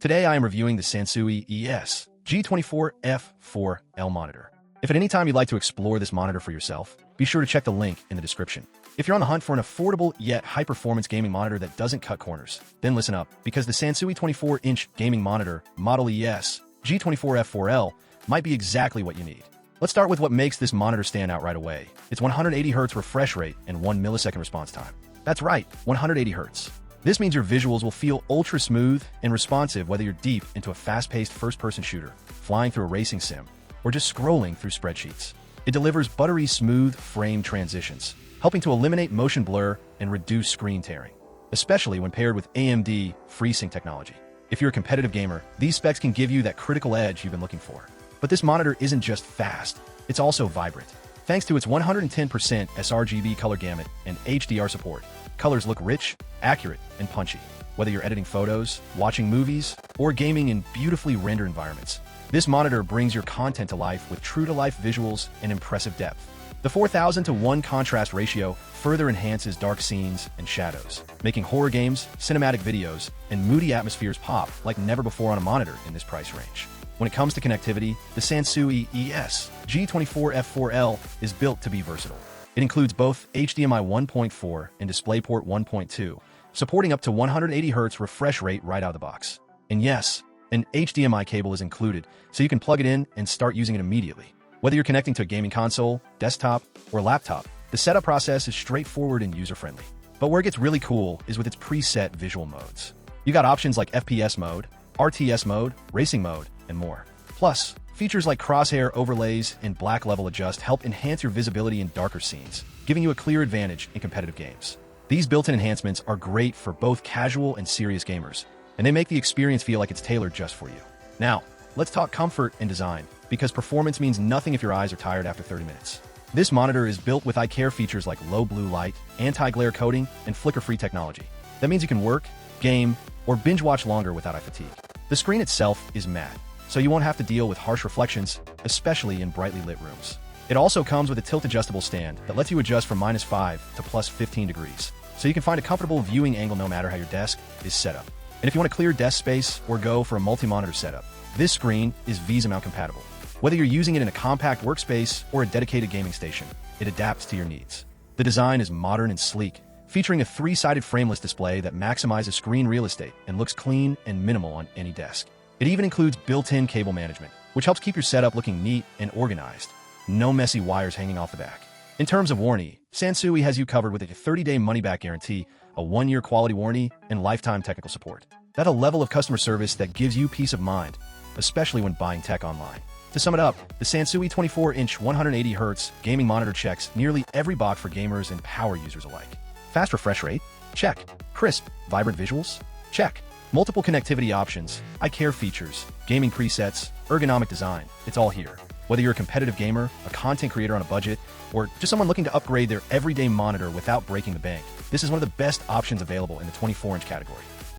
Today I am reviewing the SANSUI ES G24F4L monitor. If at any time you'd like to explore this monitor for yourself, be sure to check the link in the description. If you're on the hunt for an affordable yet high-performance gaming monitor that doesn't cut corners, then listen up, because the SANSUI 24-inch gaming monitor, model ES G24F4L, might be exactly what you need. Let's start with what makes this monitor stand out right away. Its 180Hz refresh rate and 1 millisecond response time. That's right, 180Hz. This means your visuals will feel ultra-smooth and responsive whether you're deep into a fast-paced first-person shooter, flying through a racing sim, or just scrolling through spreadsheets. It delivers buttery smooth frame transitions, helping to eliminate motion blur and reduce screen tearing, especially when paired with AMD FreeSync technology. If you're a competitive gamer, these specs can give you that critical edge you've been looking for. But this monitor isn't just fast, it's also vibrant. Thanks to its 110% sRGB color gamut and HDR support, colors look rich, accurate, and punchy. Whether you're editing photos, watching movies, or gaming in beautifully rendered environments, this monitor brings your content to life with true-to-life visuals and impressive depth. The 4000:1 contrast ratio further enhances dark scenes and shadows, making horror games, cinematic videos, and moody atmospheres pop like never before on a monitor in this price range. When it comes to connectivity, the SANSUI ES G24F4L is built to be versatile. It includes both HDMI 1.4 and DisplayPort 1.2, supporting up to 180Hz refresh rate right out of the box. And yes, an HDMI cable is included, so you can plug it in and start using it immediately. Whether you're connecting to a gaming console, desktop, or laptop, the setup process is straightforward and user-friendly. But where it gets really cool is with its preset visual modes. You got options like FPS mode, RTS mode, racing mode, and more. Plus, features like crosshair overlays and black level adjust help enhance your visibility in darker scenes, giving you a clear advantage in competitive games. These built-in enhancements are great for both casual and serious gamers, and they make the experience feel like it's tailored just for you. Now, let's talk comfort and design, because performance means nothing if your eyes are tired after 30 minutes. This monitor is built with eye care features like low blue light, anti-glare coating, and flicker-free technology. That means you can work, game, or binge-watch longer without eye fatigue. The screen itself is matte, so you won't have to deal with harsh reflections, especially in brightly lit rooms. It also comes with a tilt-adjustable stand that lets you adjust from -5 to +15 degrees, so you can find a comfortable viewing angle no matter how your desk is set up. And if you want to clear desk space or go for a multi-monitor setup, this screen is VESA mount compatible. Whether you're using it in a compact workspace or a dedicated gaming station, it adapts to your needs. The design is modern and sleek, featuring a 3-sided frameless display that maximizes screen real estate and looks clean and minimal on any desk. It even includes built-in cable management, which helps keep your setup looking neat and organized. No messy wires hanging off the back. In terms of warranty, SANSUI has you covered with a 30-day money-back guarantee, a 1-year quality warranty, and lifetime technical support. That's a level of customer service that gives you peace of mind, especially when buying tech online. To sum it up, the SANSUI 24-inch 180Hz gaming monitor checks nearly every box for gamers and power users alike. Fast refresh rate? Check. Crisp, vibrant visuals? Check. Multiple connectivity options, eye care features, gaming presets, ergonomic design, it's all here. Whether you're a competitive gamer, a content creator on a budget, or just someone looking to upgrade their everyday monitor without breaking the bank, this is one of the best options available in the 24-inch category.